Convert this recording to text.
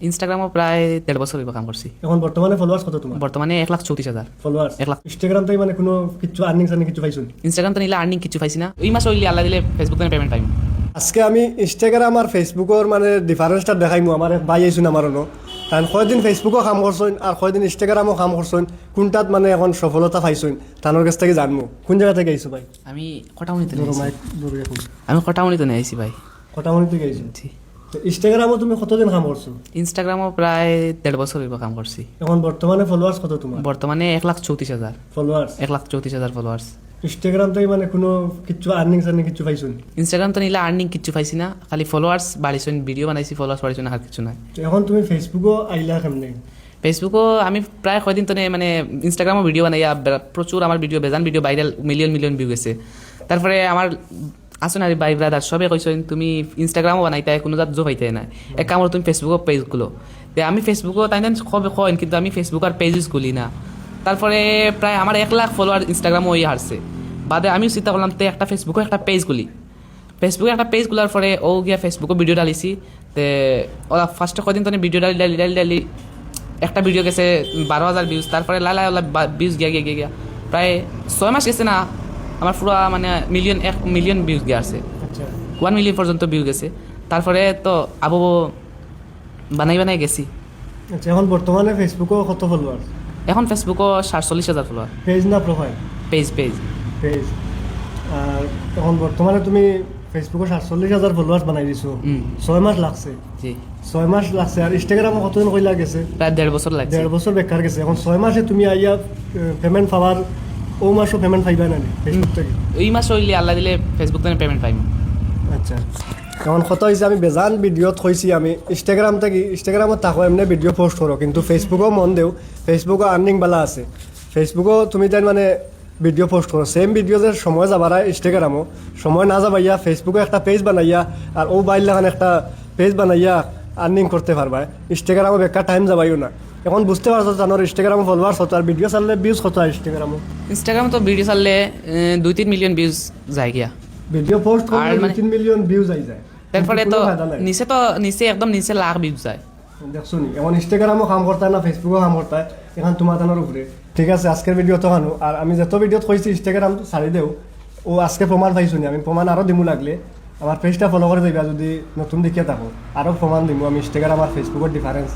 ইনস্টাগ্রামও প্রায় 1.5 বছর হইব কাম করছি। এখন বর্তমানে ফলোয়ার্স কত তোমার? বর্তমানে 1,34,000 ফলোয়ার্স 1 লাখ। ইনস্টাগ্রাম থেকে মানে কোনো কিছু আর্নিং সার্নিং কিছু পাইছো? ইনস্টাগ্রাম তো নিলে আর্নিং কিছু পাইছি না, ওই মাস হইলে আল্লাহ দিলে ফেসবুক থেকে পেমেন্ট পাইম। আজকে আমি ইনস্টাগ্রাম আর ফেসবুকের মানে ডিফারেন্সটা দেখাইমু। আমার এক ভাই আইসুন আমারও, কারণ কয়দিন ফেসবুকও কাম করছেন আর কয়দিন ইনস্টাগ্রামও কাম করছেন, কোনটাত মানে এখন সফলতা পাইছেন তানোর কাছ থেকে জানবো। কোন জায়গা থেকে আইসো ভাই? আমি কটাউনিতে ধরো নিয়েছি। মাইক দূরে রাখুন। আমি কটাউনিতে নিয়ে আইছি ভাই। কটামনি থেকে আইসো? জি। তো ইনস্টাগ্রামও তুমি কতদিন কাম করছো? ইনস্টাগ্রামও প্রায় 1.5 বছর হইব কাম করছি। এখন বর্তমানে ফলোয়ার্স কত তোমার? বর্তমানে 1,34,000 ফলোয়ার্স 1,34,000 ফলোয়ার্স। ইনস্টাগ্রাম থেকে মানে কোনো কিছু আর্নিং সার্নিং কিছু পাইছো? ইনস্টাগ্রাম তো নিলে আর্নিং কিছু পাইছি না, খালি ফলোয়ার্স বাড়িছেন, ভিডিও বানাইছি, ফলোয়ার্স বাড়িছেন, আর কিছু নাই। তো এখন তুমি ফেসবুকও আইলা কেমনে? ফেসবুকও আমি প্রায় কয়দিন তো মানে ইনস্টাগ্রামও ভিডিও বানাইয়া প্রচুর আমার ভিডিও বেজান ভিডিও ভাইরাল মিলিয়ন ভিউ গেছে। তারপরে আমার আসুন আর ভাই ব্রাদার সবে কইছেন তুমি ইনস্টাগ্রামও বানাইতে কোনো জাত জো পাইতে না, এক কামড় তুমি ফেসবুকও পেজ খুলো। তো আমি ফেসবুকও তাই কবে কইন, কিন্তু আমি ফেসবুক আর পেজেস খুলি না। তারপরে প্রায় আমার 1 লাখ ফলোয়ার ইনস্টাগ্রামও ওই হারছে। বাদে আমিও চিন্তা করলাম তো একটা ফেসবুকও একটা পেজ খুলি। ফেসবুকে একটা পেজ খোলার পরে ও গিয়া ফেসবুকও ভিডিও ডালিছি। তে ওরা ফার্স্টে কদিন তো ভিডিও ডালি একটা ভিডিও গেছে 12,000 ভিউজ। তারপরে লালা ভিউজ গিয়া প্রায় 6 মাস গেছে না, আমার পুরো মানে 1 মিলিয়ন ভিউজ গিয়ে আসছে, আচ্ছা 1 মিলিয়ন পর্যন্ত ভিউ গেছে। তারপরে তো আবু বানাই গেছি। আচ্ছা এখন বর্তমানে ফেসবুকও কত ফলোয়ার্স? এখন ফেসবুকও 47,000 ফলোয়ার। পেজ না প্রোফাইল? Page page. আর এখন বর্তমানে তুমি ফেসবুকে 47,000 ফলোয়ার্স বানাই দিছো, 6 মাস লাগছে। জি 6 মাস লাগছে। আর ইনস্টাগ্রামে কতদিন কইলা গেছে? প্রায় 1.5 বছর লাগছে। 1.5 বছর বেকার গেছে। এখন 6 মাসে তুমি আইয়া পেমেন্ট পাওয়ার, ও মাসও পেমেন্ট পাইবা না ফেসবুক থেকে? ওই মাস হইলে আল্লাহ দিলে ফেসবুক থেকে পেমেন্ট পাইম। আচ্ছা এখন কথা হয়েছে আমি বেজান ভিডিওত কইছি আমি ইনস্টাগ্রামত থাকো এমনি ভিডিও পোস্ট করো, কিন্তু ফেসবুকও মন দেও। ফেসবুকও আর্নিং বালা আছে। ফেসবুকও তুমি তাই মানে ভিডিও পোস্ট করো, সেম ভিডিও যে সময় যাবারা ইনস্টাগ্রামও সময় না যাবাইয়া ফেসবুকে একটা পেজ বানাইয়া আর ও বাইর লাগান একটা পেজ বানাইয়া আর্নিং করতে পারবা। ইনস্টাগ্রামও বেকার টাইম যাবাইও না। এখন বুঝতে পারছো জানোর ইনস্টাগ্রামে ফলোয়ার্স হতো আর ভিডিও চাললে ভিউজ হতো ইনস্টাগ্রামও। ইনস্টাগ্রাম তো ভিডিও চাললে 2-3 মিলিয়ন ভিউজ যায় গিয়া। ভিডিও পোস্ট করলে আর মানে 2-3 মিলিয়ন ভিউজ আই যায়। তারপরে কিন্তু তো কোনো ফায়দা নাই। নিচে একদম নিচে লাখ ভিউজ যায়। দেখছো নি এখন ইনস্টাগ্রামও কাম করতে না ফেসবুকও কাম করতে, এখন তোমার জানার উপরে। ঠিক আছে আজকের ভিডিও তো কানো, আর আমি যত ভিডিওত কইছি ইনস্টাগ্রাম ছাড়ি দেও, ও আজকে প্রমাণ পাইছো নি। আমি প্রমাণ আরও দিমু, লাগলে আমার পেজটা ফলো করে দিবা যদি নতুন দেখিয়ে থাকো, আরও প্রমাণ দিমু আমি ইনস্টাগ্রাম আর ফেসবুকের ডিফারেন্স।